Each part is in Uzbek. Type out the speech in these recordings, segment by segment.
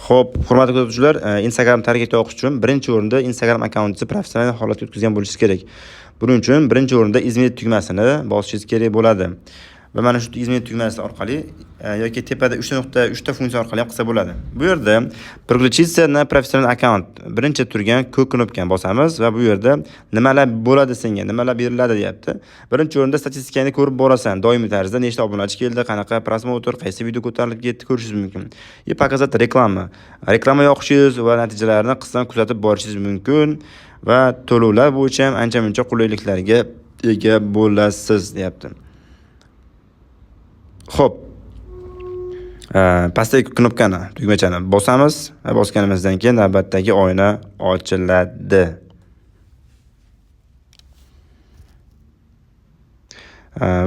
Xo'p, hurmatli kuzatuvchilar, Instagram targetga o'qish uchun birinchi o'rinda Instagram akkauntingizni professional holatga o'tkazgan bo'lishingiz kerak. Buning uchun birinchi o'rinda izmir tugmasini bosishingiz kerak bo'ladi. Va mana shu izmir tugmasi orqali yoki tepada 3.3 ta funksiya orqali ham qilsa bo'ladi. Bu yerda "Приключиться на профессиональный аккаунт" birinchi turgan ko'k knopkani bosamiz va bu yerda nimalar bo'ladi senga, nimalar beriladi deyapti. Birinchi o'rinda statistikani ko'rib borasan. Doimiy tarzda nechta obunachi keldi, qanaqa prosmotr, qaysi video ko'tarilib ketdi ko'rishingiz mumkin. Показать reklama. Reklama yoqishingiz va natijalarini qisman kuzatib borishingiz mumkin va to'lovlar bo'yicha ham ancha-muncha qulayliklarga ega bo'lasiz deyapti. Xo'p. Pastdagi knopkani, tugmachani bosamiz va bosganimizdan keyin navbatdagi oyna ochiladi.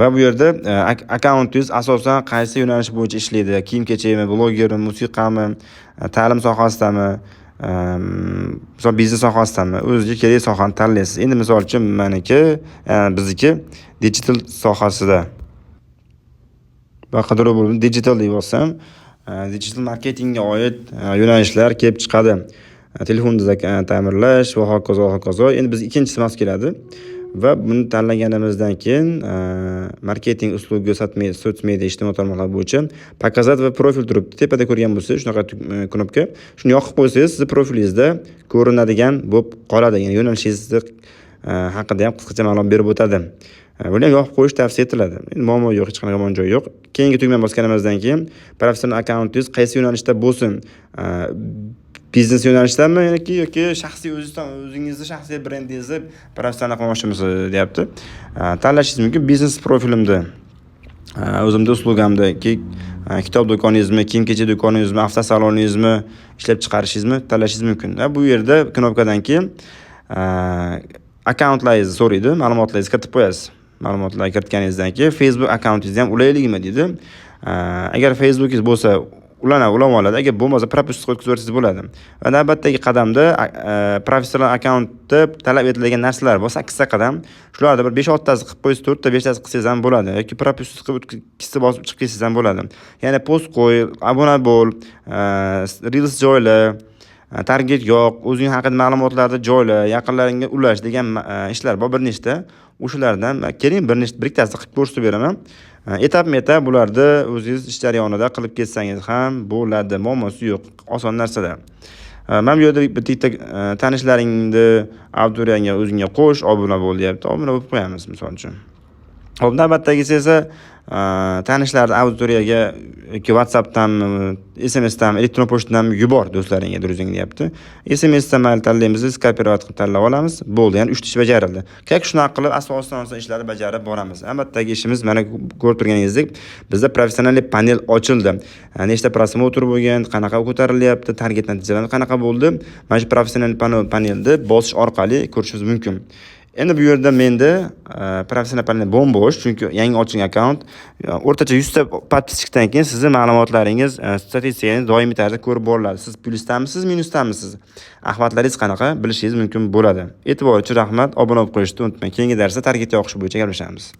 Va bu yerda akkauntingiz asosan qaysi yo'nalish bo'yicha ishlaydi? Kiyim-kechakmi, blogermi, musiqami, ta'lim sohasidami, biznes sohasidami? O'zingizga kerak sohani tanlaysiz. Endi misol uchun meniki, bizniki digital sohasida. Va qidiruv bo'limi digital deb yozsam, digital marketingga oid yo'nalishlar kelib chiqadi. Telefonda ta'mirlash va hokazo hokazo. Endi biz ikkinchisi mas keladi. Va buni tanlaganimizdan keyin marketing uslubi sotsmedia ijtimoiy tarmoqlar bo'yicha "Показать" va "Profil" turibdi. Tepada ko'rgan bo'lsangiz, shunaqa knopka. Shuni yoqib qo'ysangiz, siz profilingizda ko'rinadigan bo'lib qoladi. Ya'ni yo'nalishingiz haqida ham qisqacha ma'lumot berib o'tadi. Buni ham yoqib qo'yish tavsiya etiladi. Endi muammo yo'q, hech qanaqa muammo yo'q. Keyingi tugmani bosganimizdan keyin professional akkauntingiz qaysi yo'nalishda bo'lsin, biznes yo'nalishdami yoki shaxsiy o'zingizni shaxsiy brendingizni professional qilmoqchimisiz deyapti. Tanlashingiz mumkin. Biznes profilimda, o'zimda uslugamdagi kitob do'koningizmi, kiyim-kechak do'koningizmi, avtosaloningizmi ishlab chiqarishingizni tanlashingiz mumkin. Bu yerda knopkadan keyin akkauntlaringizni so'raydi, ma'lumotlaringizni kiritib qo'yasiz. Ma'lumotlarni kiritganingizdan keyin Facebook akkauntingizni ham ulaylikmi deydi. Agar Facebookingiz bo'lsa, ulanib oladi. Agar bo'lmasa, propust qilib o'tkazib bo'ladi. Va navbatdagi qadamda professional akkauntda talab etiladigan narsalar bor, 8 ta qadam. Shularda bir 5-6 tasini qilib qo'ysiz, 4 ta 5 tasini qilsangiz ham bo'ladi. Yoki propust qilib ikkita bosib chiqib ketsangiz ham bo'ladi. Ya'ni post qo'y, obuna bo'l, reels joyla, target yo'q, o'zing haqida ma'lumotlarni joyla, yaqinlaringga ulash degan ishlar bor bir nechta. O'shalardan keling bir ikkitasini qilib ko'rsatib beraman. Etap-etap bularni o'zingiz ish jarayonida qilib ketsangiz ham bo'ladi. Muammosi yo'q, oson narsalar. Men bu yerda bitta tanishlaringni auditoriyangga o'zingga qo'sh, obuna bo'l deyapti. Obuna bo'lib qo'yamiz misol uchun. Hop, navbatdagisi esa tanishlarni auditoriyaga yoki WhatsAppdan, SMSdan, elektron pochtadan yubor do'stlaringga, druzingga deyapti. SMSdan mayli tanlaymiz, Skype qilib tanlab olamiz. Bo'ldi, ya'ni 3 ish bajarildi. Shunaqa qilib asosdan ishlarni bajarib boramiz. Navbatdagi ishimiz mana ko'rib turganingizdek, bizda professional panel ochildi. Nechta prosmotr bo'lgan, qanaqa ko'tarilyapti, target natijalari qanaqa bo'ldi? Mana shu professional panelni bosish orqali ko'rishingiz mumkin. Endi bu yerda menda professional panel bo'sh, chunki yangi ochilgan akkaunt. O'rtacha 100 ta podpischikdan keyin sizning ma'lumotlaringiz, statistikaningiz doimiy tarzda ko'rib boriladi. Siz plyusdamisiz, minusdamisiz? Ahvatlaringiz qanaqa bilishingiz mumkin bo'ladi. E'tibor uchun rahmat. Obuna bo'lib qo'yishni unutmang. Keyingi darsda targetga o'qish bo'yicha gaplashamiz.